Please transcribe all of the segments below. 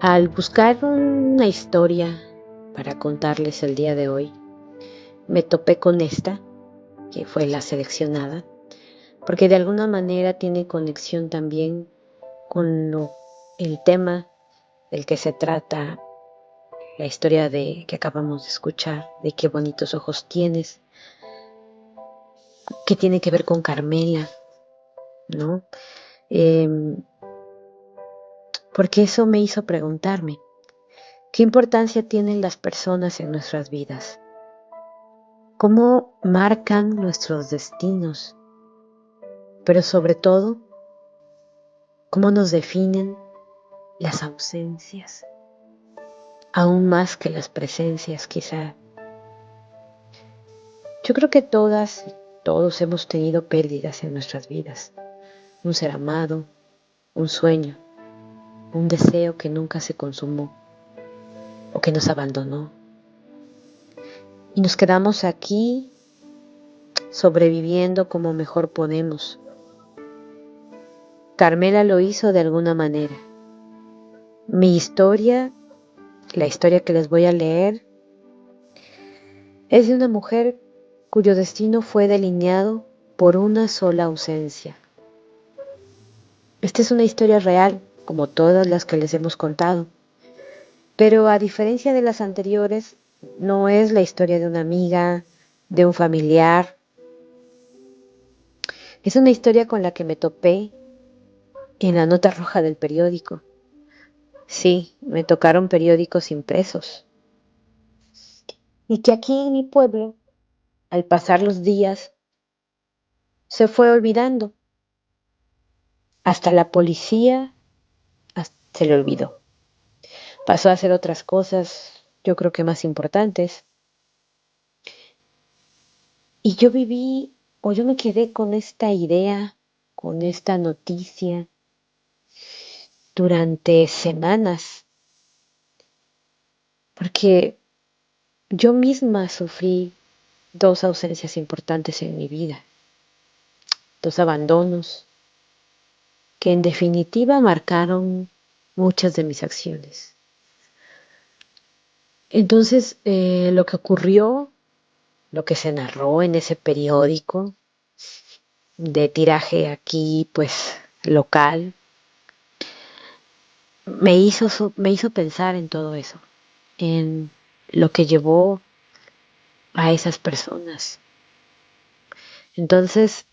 Al buscar una historia para contarles el día de hoy, me topé con esta, que fue la seleccionada, porque de alguna manera tiene conexión también con el tema del que se trata la historia que acabamos de escuchar, de qué bonitos ojos tienes, que tiene que ver con Carmela, ¿no? Porque eso me hizo preguntarme, ¿qué importancia tienen las personas en nuestras vidas? ¿Cómo marcan nuestros destinos? Pero sobre todo, ¿cómo nos definen las ausencias? Aún más que las presencias, quizá. Yo creo que todas y todos hemos tenido pérdidas en nuestras vidas. Un ser amado, un sueño, un deseo que nunca se consumó o que nos abandonó. Y nos quedamos aquí sobreviviendo como mejor podemos. Carmela lo hizo de alguna manera. Mi historia, la historia que les voy a leer, es de una mujer cuyo destino fue delineado por una sola ausencia. Esta es una historia real, como todas las que les hemos contado, pero a diferencia de las anteriores, no es la historia de una amiga, de un familiar. Es una historia con la que me topé en la nota roja del periódico. Sí, me tocaron periódicos impresos. Y que aquí en mi pueblo, al pasar los días, se fue olvidando. Hasta la policía se le olvidó. Pasó a hacer otras cosas, yo creo que más importantes. Y yo me quedé con esta idea, con esta noticia, durante semanas, porque yo misma sufrí dos ausencias importantes en mi vida, dos abandonos, que en definitiva marcaron muchas de mis acciones. Entonces, lo que ocurrió, lo que se narró en ese periódico, de tiraje aquí, pues, local, me hizo pensar en todo eso, en lo que llevó a esas personas. Entonces,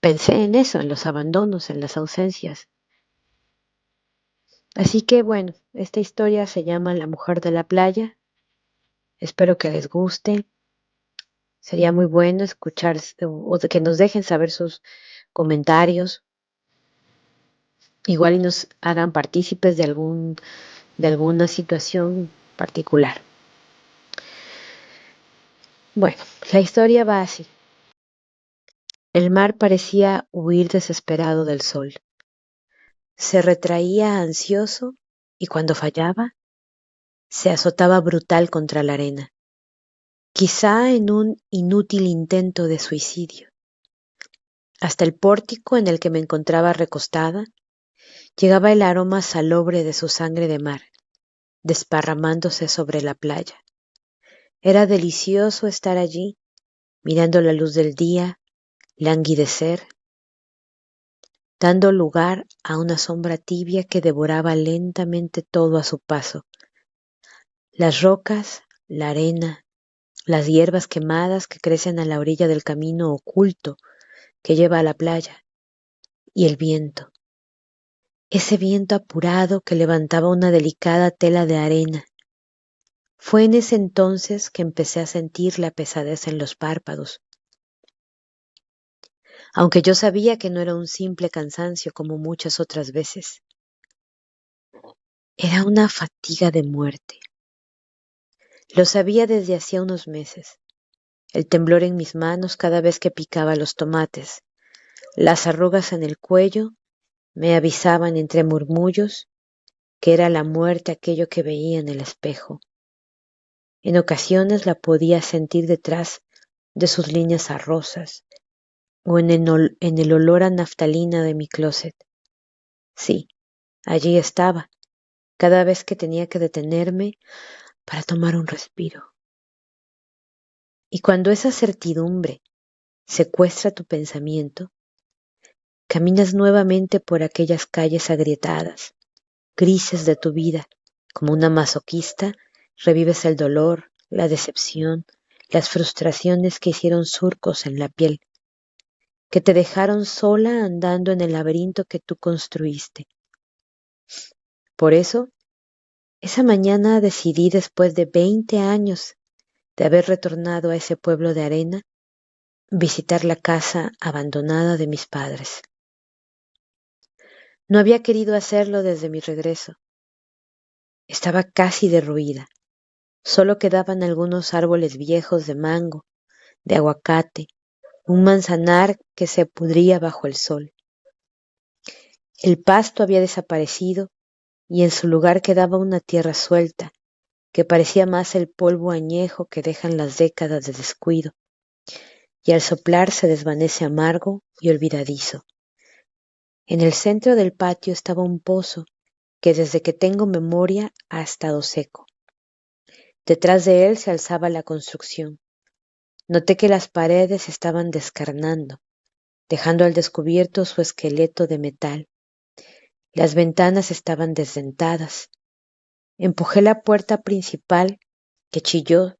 pensé en eso, en los abandonos, en las ausencias. Así que bueno, esta historia se llama La mujer de la playa. Espero que les guste. Sería muy bueno escuchar o que nos dejen saber sus comentarios. Igual y nos hagan partícipes de alguna situación particular. Bueno, la historia va así. El mar parecía huir desesperado del sol. Se retraía ansioso y cuando fallaba, se azotaba brutal contra la arena, quizá en un inútil intento de suicidio. Hasta el pórtico en el que me encontraba recostada, llegaba el aroma salobre de su sangre de mar, desparramándose sobre la playa. Era delicioso estar allí, mirando la luz del día, languidecer, dando lugar a una sombra tibia que devoraba lentamente todo a su paso. Las rocas, la arena, las hierbas quemadas que crecen a la orilla del camino oculto que lleva a la playa, y el viento, ese viento apurado que levantaba una delicada tela de arena. Fue en ese entonces que empecé a sentir la pesadez en los párpados, aunque yo sabía que no era un simple cansancio como muchas otras veces. Era una fatiga de muerte. Lo sabía desde hacía unos meses. El temblor en mis manos cada vez que picaba los tomates, las arrugas en el cuello me avisaban entre murmullos que era la muerte aquello que veía en el espejo. En ocasiones la podía sentir detrás de sus líneas arrosas o en el olor a naftalina de mi closet. Sí, allí estaba, cada vez que tenía que detenerme para tomar un respiro. Y cuando esa certidumbre secuestra tu pensamiento, caminas nuevamente por aquellas calles agrietadas, grises de tu vida. Como una masoquista, revives el dolor, la decepción, las frustraciones que hicieron surcos en la piel, que te dejaron sola andando en el laberinto que tú construiste. Por eso, esa mañana decidí, después de 20 años de haber retornado a ese pueblo de arena, visitar la casa abandonada de mis padres. No había querido hacerlo desde mi regreso. Estaba casi derruida. Solo quedaban algunos árboles viejos de mango, de aguacate, un manzanar que se pudría bajo el sol. El pasto había desaparecido y en su lugar quedaba una tierra suelta, que parecía más el polvo añejo que dejan las décadas de descuido, y al soplar se desvanece amargo y olvidadizo. En el centro del patio estaba un pozo que desde que tengo memoria ha estado seco. Detrás de él se alzaba la construcción. Noté que las paredes estaban descarnando, dejando al descubierto su esqueleto de metal. Las ventanas estaban desdentadas. Empujé la puerta principal, que chilló.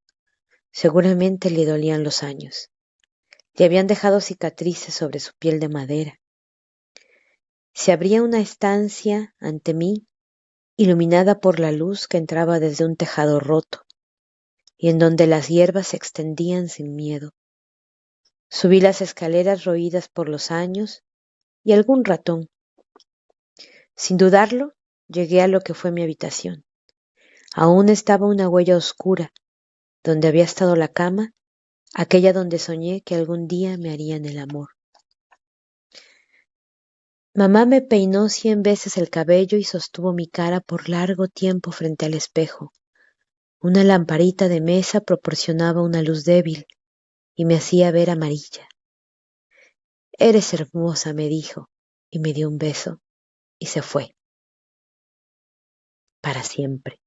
Seguramente le dolían los años. Le habían dejado cicatrices sobre su piel de madera. Se abría una estancia ante mí, iluminada por la luz que entraba desde un tejado roto, y en donde las hierbas se extendían sin miedo. Subí las escaleras roídas por los años y algún ratón. Sin dudarlo, llegué a lo que fue mi habitación. Aún estaba una huella oscura, donde había estado la cama, aquella donde soñé que algún día me harían el amor. Mamá me peinó 100 veces el cabello y sostuvo mi cara por largo tiempo frente al espejo. Una lamparita de mesa proporcionaba una luz débil y me hacía ver amarilla. Eres hermosa, me dijo, y me dio un beso, y se fue, para siempre.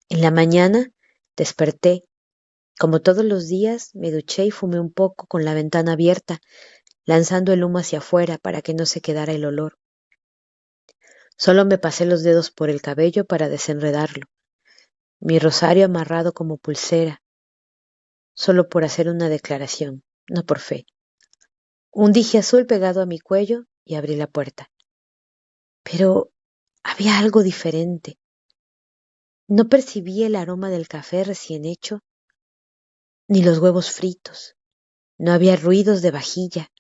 En la mañana desperté. Como todos los días, me duché y fumé un poco con la ventana abierta, lanzando el humo hacia afuera para que no se quedara el olor. Solo me pasé los dedos por el cabello para desenredarlo, mi rosario amarrado como pulsera, solo por hacer una declaración, no por fe. Un dije azul pegado a mi cuello y abrí la puerta. Pero había algo diferente. No percibí el aroma del café recién hecho, ni los huevos fritos. No había ruidos de vajilla.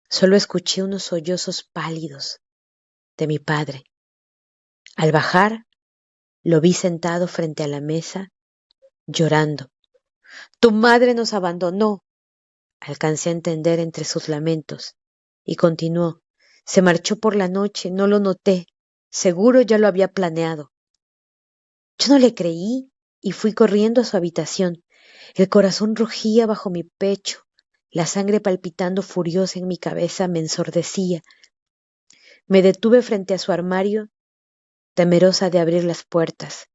Solo escuché unos sollozos pálidos de mi padre. Al bajar, lo vi sentado frente a la mesa, llorando. Tu madre nos abandonó, alcancé a entender entre sus lamentos, y continuó. Se marchó por la noche, no lo noté, seguro ya lo había planeado. Yo no le creí y fui corriendo a su habitación. El corazón rugía bajo mi pecho, la sangre palpitando furiosa en mi cabeza me ensordecía. Me detuve frente a su armario, temerosa de abrir las puertas.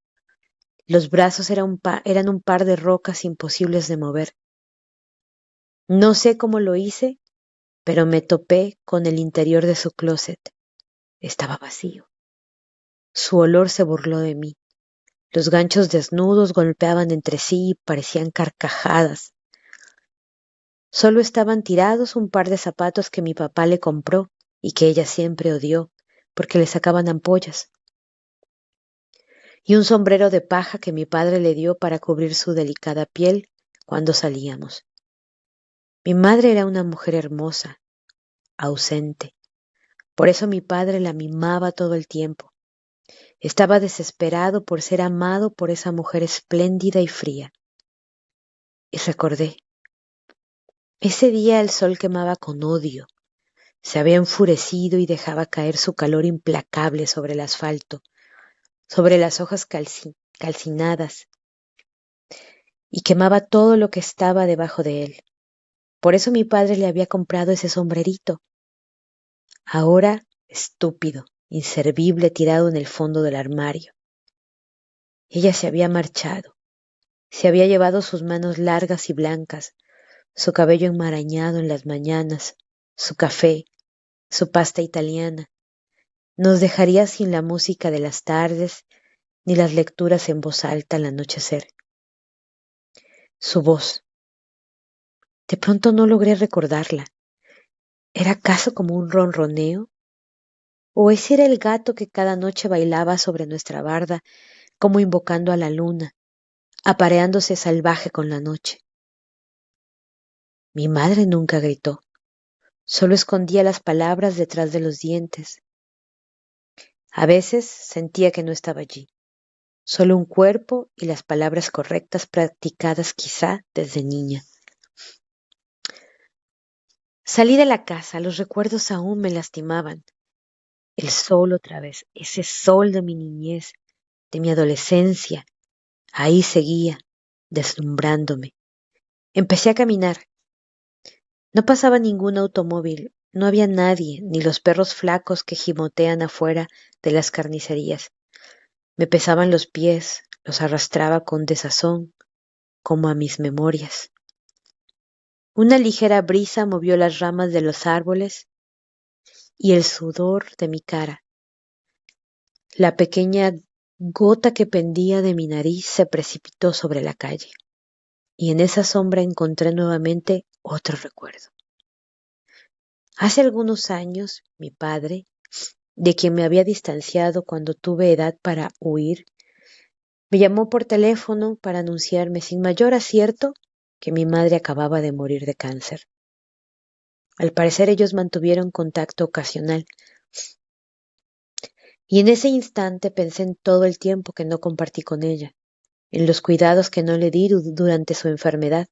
Los brazos eran un par de rocas imposibles de mover. No sé cómo lo hice, pero me topé con el interior de su closet. Estaba vacío. Su olor se burló de mí. Los ganchos desnudos golpeaban entre sí y parecían carcajadas. Solo estaban tirados un par de zapatos que mi papá le compró y que ella siempre odió, porque le sacaban ampollas, y un sombrero de paja que mi padre le dio para cubrir su delicada piel cuando salíamos. Mi madre era una mujer hermosa, ausente. Por eso mi padre la mimaba todo el tiempo. Estaba desesperado por ser amado por esa mujer espléndida y fría. Y recordé, ese día el sol quemaba con odio. Se había enfurecido y dejaba caer su calor implacable sobre el asfalto, sobre las hojas calcinadas, y quemaba todo lo que estaba debajo de él. Por eso mi padre le había comprado ese sombrerito. Ahora, estúpido, inservible tirado en el fondo del armario. Ella se había marchado, se había llevado sus manos largas y blancas, su cabello enmarañado en las mañanas, su café, su pasta italiana. Nos dejaría sin la música de las tardes, ni las lecturas en voz alta al anochecer. Su voz. De pronto no logré recordarla. ¿Era acaso como un ronroneo? ¿O ese era el gato que cada noche bailaba sobre nuestra barda, como invocando a la luna, apareándose salvaje con la noche? Mi madre nunca gritó, solo escondía las palabras detrás de los dientes. A veces sentía que no estaba allí, solo un cuerpo y las palabras correctas practicadas quizá desde niña. Salí de la casa, los recuerdos aún me lastimaban. El sol otra vez, ese sol de mi niñez, de mi adolescencia, ahí seguía, deslumbrándome. Empecé a caminar. No pasaba ningún automóvil, no había nadie, ni los perros flacos que gimotean afuera de las carnicerías. Me pesaban los pies, los arrastraba con desazón, como a mis memorias. Una ligera brisa movió las ramas de los árboles y el sudor de mi cara. La pequeña gota que pendía de mi nariz se precipitó sobre la calle, y en esa sombra encontré nuevamente otro recuerdo. Hace algunos años, mi padre, de quien me había distanciado cuando tuve edad para huir, me llamó por teléfono para anunciarme sin mayor acierto que mi madre acababa de morir de cáncer. Al parecer ellos mantuvieron contacto ocasional, y en ese instante pensé en todo el tiempo que no compartí con ella, en los cuidados que no le di durante su enfermedad,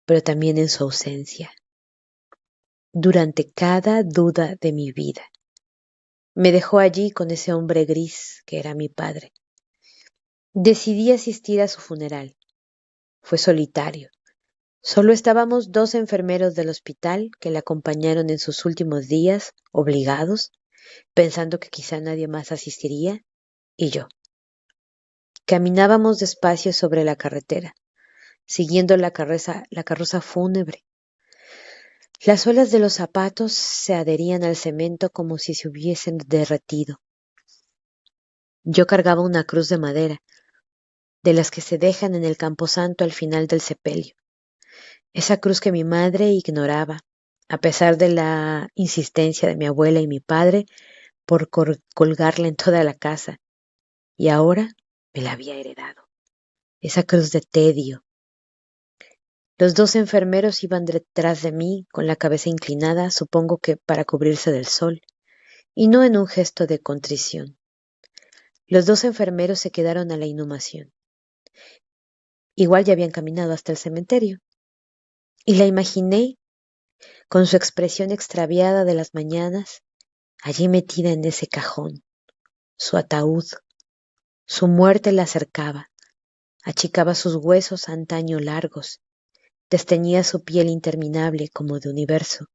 pero también en su ausencia, durante cada duda de mi vida. Me dejó allí con ese hombre gris que era mi padre. Decidí asistir a su funeral. Fue solitario. Solo estábamos 2 enfermeros del hospital que la acompañaron en sus últimos días, obligados, pensando que quizá nadie más asistiría, y yo. Caminábamos despacio sobre la carretera, siguiendo la carroza fúnebre. Las suelas de los zapatos se adherían al cemento como si se hubiesen derretido. Yo cargaba una cruz de madera, de las que se dejan en el camposanto al final del sepelio. Esa cruz que mi madre ignoraba, a pesar de la insistencia de mi abuela y mi padre por colgarla en toda la casa, y ahora me la había heredado. Esa cruz de tedio. Los 2 enfermeros iban detrás de mí con la cabeza inclinada, supongo que para cubrirse del sol, y no en un gesto de contrición. Los 2 enfermeros se quedaron a la inhumación. Igual ya habían caminado hasta el cementerio, y la imaginé con su expresión extraviada de las mañanas, allí metida en ese cajón, su ataúd. Su muerte la acercaba, achicaba sus huesos antaño largos, desteñía su piel interminable como de universo.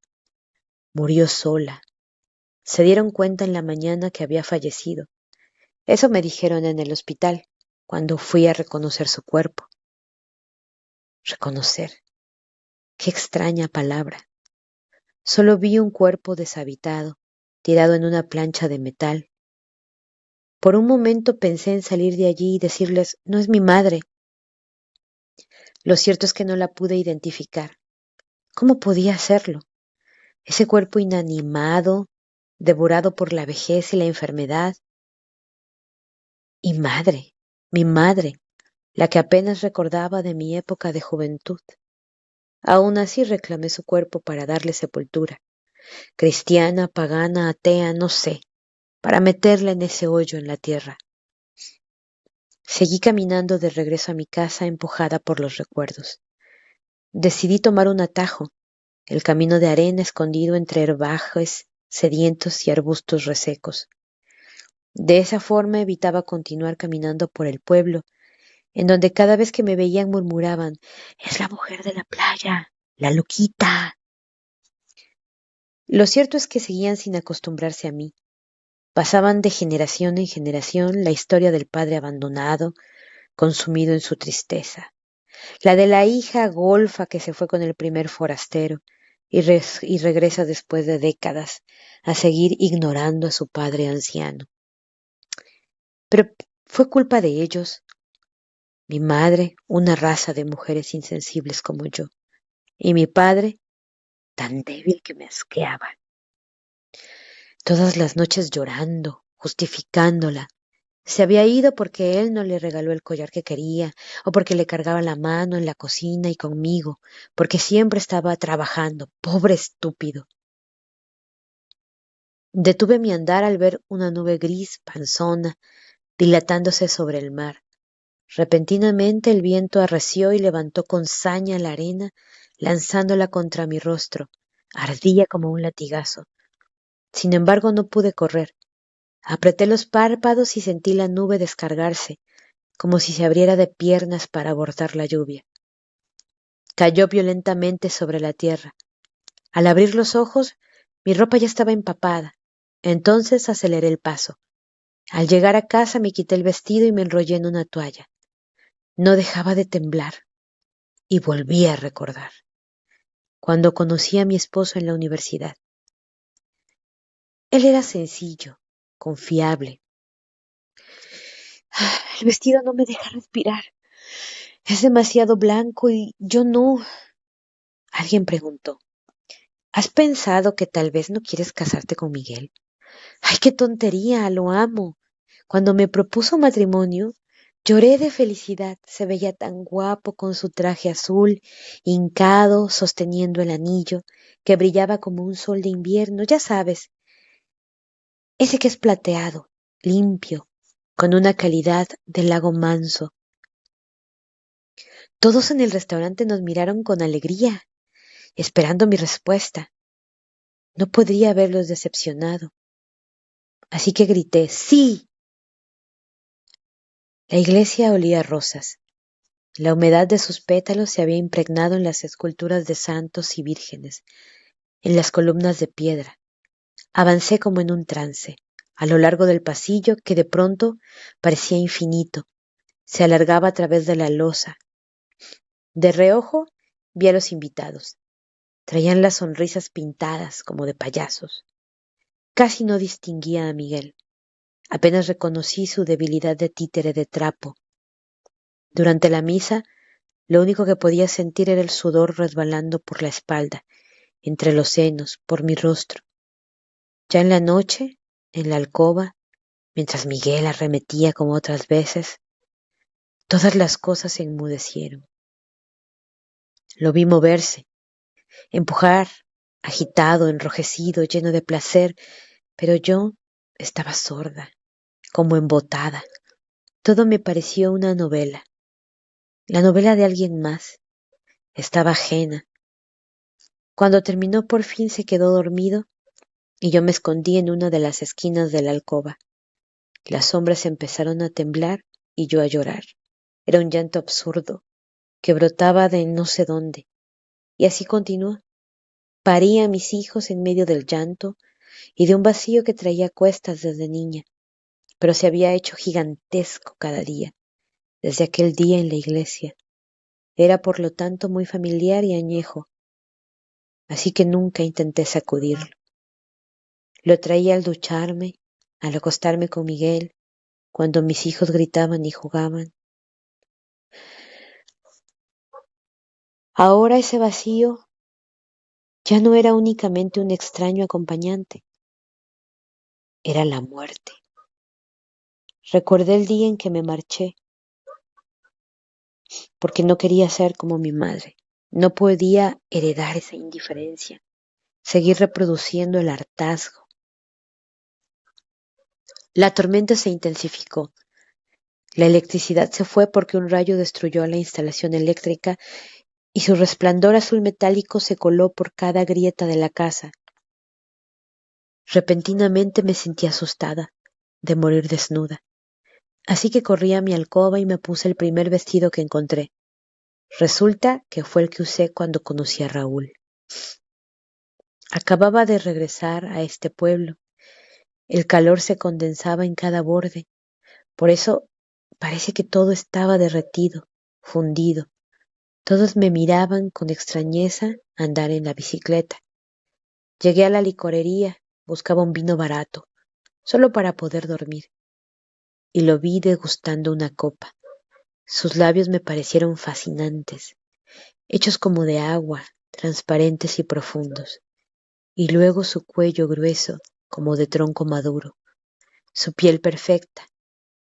Murió sola. Se dieron cuenta en la mañana que había fallecido. Eso me dijeron en el hospital, cuando fui a reconocer su cuerpo. Reconocer. Qué extraña palabra. Solo vi un cuerpo deshabitado, tirado en una plancha de metal. Por un momento pensé en salir de allí y decirles, no es mi madre. Lo cierto es que no la pude identificar. ¿Cómo podía hacerlo? Ese cuerpo inanimado, devorado por la vejez y la enfermedad. Y mi madre, la que apenas recordaba de mi época de juventud. Aún así reclamé su cuerpo para darle sepultura. Cristiana, pagana, atea, no sé, para meterla en ese hoyo en la tierra. Seguí caminando de regreso a mi casa empujada por los recuerdos. Decidí tomar un atajo, el camino de arena escondido entre herbajes sedientos y arbustos resecos. De esa forma evitaba continuar caminando por el pueblo, en donde cada vez que me veían murmuraban, «Es la mujer de la playa, la loquita». Lo cierto es que seguían sin acostumbrarse a mí. Pasaban de generación en generación la historia del padre abandonado, consumido en su tristeza, la de la hija golfa que se fue con el primer forastero y regresa después de décadas a seguir ignorando a su padre anciano. Pero fue culpa de ellos, mi madre, una raza de mujeres insensibles como yo, y mi padre, tan débil que me asqueaba. Todas las noches llorando, justificándola. Se había ido porque él no le regaló el collar que quería, o porque le cargaba la mano en la cocina y conmigo, porque siempre estaba trabajando, pobre estúpido. Detuve mi andar al ver una nube gris, panzona, dilatándose sobre el mar. Repentinamente el viento arreció y levantó con saña la arena, lanzándola contra mi rostro. Ardía como un latigazo. Sin embargo, no pude correr. Apreté los párpados y sentí la nube descargarse, como si se abriera de piernas para abortar la lluvia. Cayó violentamente sobre la tierra. Al abrir los ojos, mi ropa ya estaba empapada. Entonces aceleré el paso. Al llegar a casa me quité el vestido y me enrollé en una toalla. No dejaba de temblar y volví a recordar cuando conocí a mi esposo en la universidad. Él era sencillo, confiable. El vestido no me deja respirar. Es demasiado blanco y yo no. Alguien preguntó, ¿has pensado que tal vez no quieres casarte con Miguel? ¡Ay, qué tontería! Lo amo. Cuando me propuso matrimonio, lloré de felicidad. Se veía tan guapo con su traje azul, hincado, sosteniendo el anillo, que brillaba como un sol de invierno, ya sabes, ese que es plateado, limpio, con una calidad de lago manso. Todos en el restaurante nos miraron con alegría, esperando mi respuesta. No podría haberlos decepcionado. Así que grité, ¡sí! La iglesia olía a rosas. La humedad de sus pétalos se había impregnado en las esculturas de santos y vírgenes, en las columnas de piedra. Avancé como en un trance, a lo largo del pasillo que de pronto parecía infinito. Se alargaba a través de la losa. De reojo vi a los invitados. Traían las sonrisas pintadas como de payasos. Casi no distinguía a Miguel. Apenas reconocí su debilidad de títere de trapo. Durante la misa, lo único que podía sentir era el sudor resbalando por la espalda, entre los senos, por mi rostro. Ya en la noche, en la alcoba, mientras Miguel arremetía como otras veces, todas las cosas se enmudecieron. Lo vi moverse, empujar, agitado, enrojecido, lleno de placer, pero yo estaba sorda, como embotada. Todo me pareció una novela, la novela de alguien más. Estaba ajena. Cuando terminó por fin se quedó dormido y yo me escondí en una de las esquinas de la alcoba. Las sombras empezaron a temblar y yo a llorar. Era un llanto absurdo que brotaba de no sé dónde. Y así continuó. Parí a mis hijos en medio del llanto y de un vacío que traía a cuestas desde niña, pero se había hecho gigantesco cada día, desde aquel día en la iglesia. Era por lo tanto muy familiar y añejo, así que nunca intenté sacudirlo. Lo traía al ducharme, al acostarme con Miguel, cuando mis hijos gritaban y jugaban. Ahora ese vacío ya no era únicamente un extraño acompañante, era la muerte. Recordé el día en que me marché, porque no quería ser como mi madre. No podía heredar esa indiferencia, seguir reproduciendo el hartazgo. La tormenta se intensificó. La electricidad se fue porque un rayo destruyó la instalación eléctrica y su resplandor azul metálico se coló por cada grieta de la casa. Repentinamente me sentí asustada de morir desnuda, así que corrí a mi alcoba y me puse el primer vestido que encontré. Resulta que fue el que usé cuando conocí a Raúl. Acababa de regresar a este pueblo El calor se condensaba en cada borde, por eso parece que todo estaba derretido, fundido. Todos me miraban con extrañeza andar en la bicicleta. Llegué a la licorería, buscaba un vino barato, solo para poder dormir, y lo vi degustando una copa. Sus labios me parecieron fascinantes, hechos como de agua, transparentes y profundos, y luego su cuello grueso, como de tronco maduro, su piel perfecta.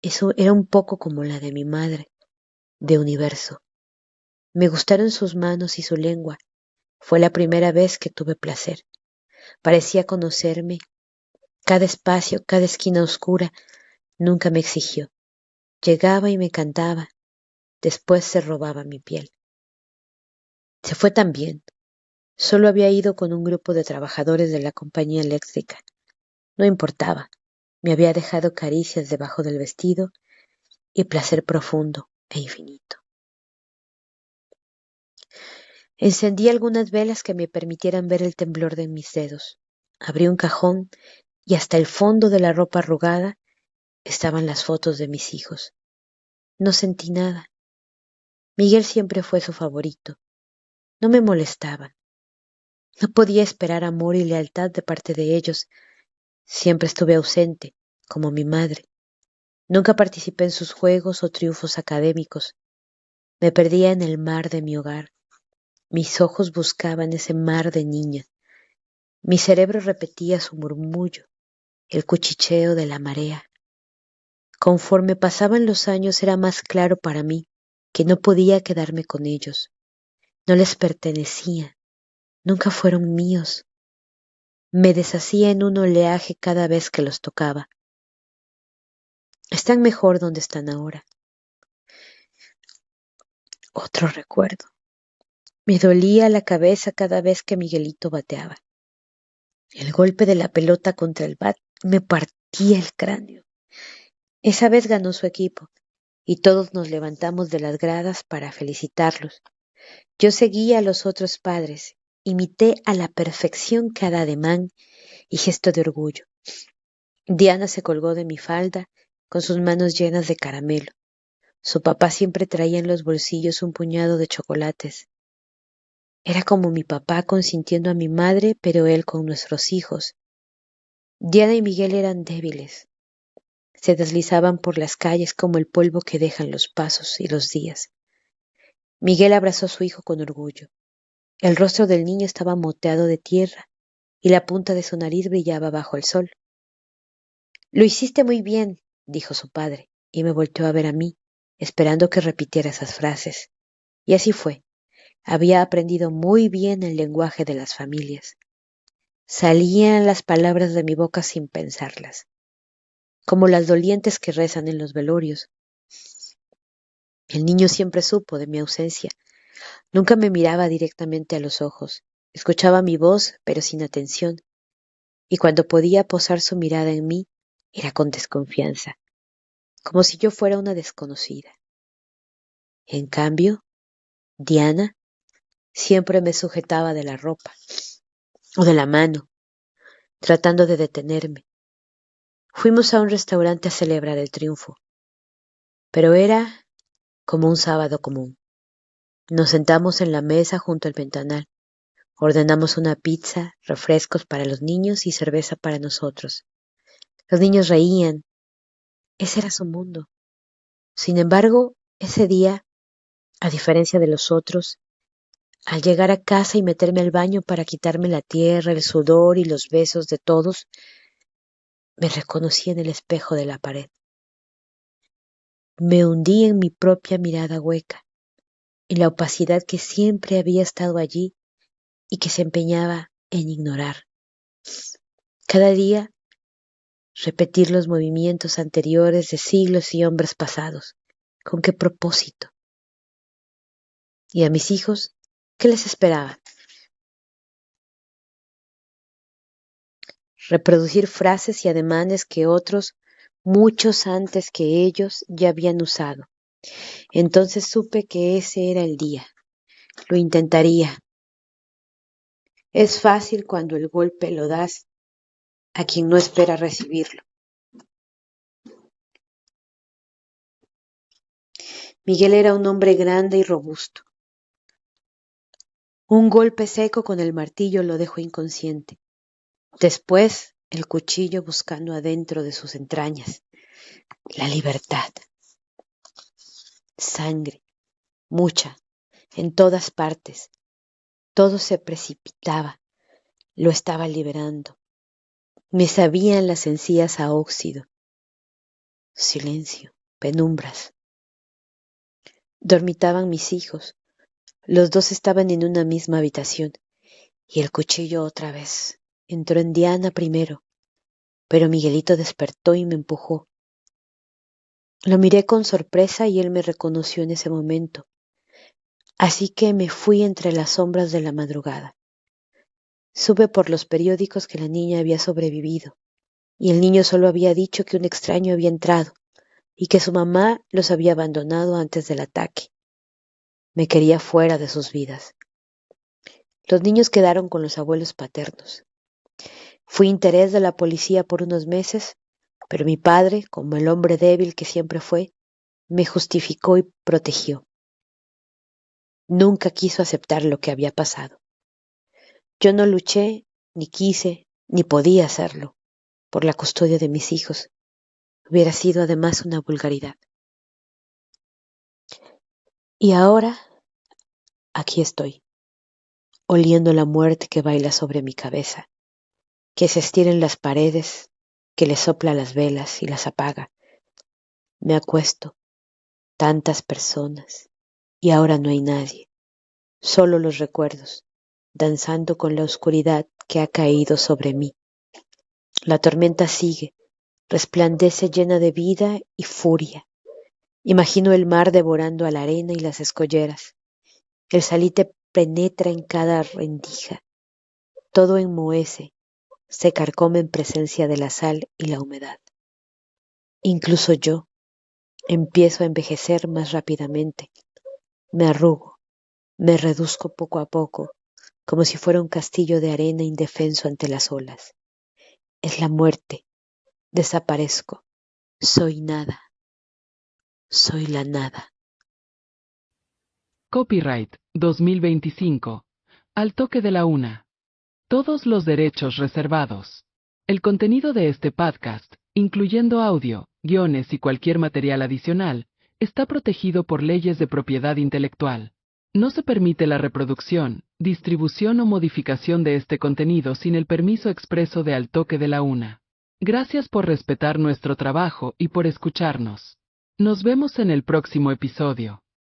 Eso era un poco como la de mi madre, de universo. Me gustaron sus manos y su lengua. Fue la primera vez que tuve placer. Parecía conocerme. Cada espacio, cada esquina oscura, nunca me exigió. Llegaba y me cantaba. Después se robaba mi piel. Se fue también. Solo había ido con un grupo de trabajadores de la compañía eléctrica. No importaba. Me había dejado caricias debajo del vestido y placer profundo e infinito. Encendí algunas velas que me permitieran ver el temblor de mis dedos. Abrí un cajón y hasta el fondo de la ropa arrugada estaban las fotos de mis hijos. No sentí nada. Miguel siempre fue su favorito. No me molestaban. No podía esperar amor y lealtad de parte de ellos. Siempre estuve ausente, como mi madre. Nunca participé en sus juegos o triunfos académicos. Me perdía en el mar de mi hogar. Mis ojos buscaban ese mar de niña. Mi cerebro repetía su murmullo, el cuchicheo de la marea. Conforme pasaban los años era más claro para mí que no podía quedarme con ellos. No les pertenecía, nunca fueron míos. Me deshacía en un oleaje cada vez que los tocaba. Están mejor donde están ahora. Otro recuerdo. Me dolía la cabeza cada vez que Miguelito bateaba. El golpe de la pelota contra el bat me partía el cráneo. Esa vez ganó su equipo y todos nos levantamos de las gradas para felicitarlos. Yo seguía a los otros padres, imité a la perfección cada ademán y gesto de orgullo. Diana se colgó de mi falda con sus manos llenas de caramelo. Su papá siempre traía en los bolsillos un puñado de chocolates. Era como mi papá consintiendo a mi madre, pero él con nuestros hijos. Diana y Miguel eran débiles. Se deslizaban por las calles como el polvo que dejan los pasos y los días. Miguel abrazó a su hijo con orgullo. El rostro del niño estaba moteado de tierra y la punta de su nariz brillaba bajo el sol. Lo hiciste muy bien, dijo su padre, y me volteó a ver a mí, esperando que repitiera esas frases. Y así fue. Había aprendido muy bien el lenguaje de las familias. Salían las palabras de mi boca sin pensarlas, como las dolientes que rezan en los velorios. El niño siempre supo de mi ausencia. Nunca me miraba directamente a los ojos. Escuchaba mi voz, pero sin atención. Y cuando podía posar su mirada en mí, era con desconfianza, como si yo fuera una desconocida. En cambio, Diana siempre me sujetaba de la ropa o de la mano, tratando de detenerme. Fuimos a un restaurante a celebrar el triunfo, pero era como un sábado común. Nos sentamos en la mesa junto al ventanal, ordenamos una pizza, refrescos para los niños y cerveza para nosotros. Los niños reían, ese era su mundo. Sin embargo, ese día, a diferencia de los otros, al llegar a casa y meterme al baño para quitarme la tierra, el sudor y los besos de todos, me reconocí en el espejo de la pared. Me hundí en mi propia mirada hueca, en la opacidad que siempre había estado allí y que se empeñaba en ignorar. Cada día repetir los movimientos anteriores de siglos y hombres pasados. ¿Con qué propósito? ¿Y a mis hijos qué les esperaba? Reproducir frases y ademanes que otros, muchos antes que ellos, ya habían usado. Entonces supe que ese era el día. Lo intentaría. Es fácil cuando el golpe lo das a quien no espera recibirlo. Miguel era un hombre grande y robusto. Un golpe seco con el martillo lo dejó inconsciente. Después, el cuchillo buscando adentro de sus entrañas. La libertad. Sangre, mucha, en todas partes. Todo se precipitaba. Lo estaba liberando. Me sabían las encías a óxido. Silencio, penumbras. Dormitaban mis hijos. Los dos estaban en una misma habitación. Y el cuchillo otra vez. Entró en Diana primero, pero Miguelito despertó y me empujó. Lo miré con sorpresa y él me reconoció en ese momento. Así que me fui entre las sombras de la madrugada. Supe por los periódicos que la niña había sobrevivido, y el niño solo había dicho que un extraño había entrado y que su mamá los había abandonado antes del ataque. Me quería fuera de sus vidas. Los niños quedaron con los abuelos paternos. Fui interés de la policía por unos meses, pero mi padre, como el hombre débil que siempre fue, me justificó y protegió. Nunca quiso aceptar lo que había pasado. Yo no luché, ni quise, ni podía hacerlo, por la custodia de mis hijos. Hubiera sido además una vulgaridad. Y ahora, aquí estoy, oliendo la muerte que baila sobre mi cabeza, que se estira en las paredes, que le sopla las velas y las apaga. Me acuesto, tantas personas, y ahora no hay nadie, solo los recuerdos, danzando con la oscuridad que ha caído sobre mí. La tormenta sigue, resplandece llena de vida y furia. Imagino el mar devorando a la arena y las escolleras. El salite penetra en cada rendija. Todo enmohece, se carcome en presencia de la sal y la humedad. Incluso yo empiezo a envejecer más rápidamente. Me arrugo, me reduzco poco a poco, como si fuera un castillo de arena indefenso ante las olas. Es la muerte. Desaparezco. Soy nada. Soy la nada. Copyright 2025. Al toque de la una. Todos los derechos reservados. El contenido de este podcast, incluyendo audio, guiones y cualquier material adicional, está protegido por leyes de propiedad intelectual. No se permite la reproducción, distribución o modificación de este contenido sin el permiso expreso de Al toque de la una. Gracias por respetar nuestro trabajo y por escucharnos. Nos vemos en el próximo episodio.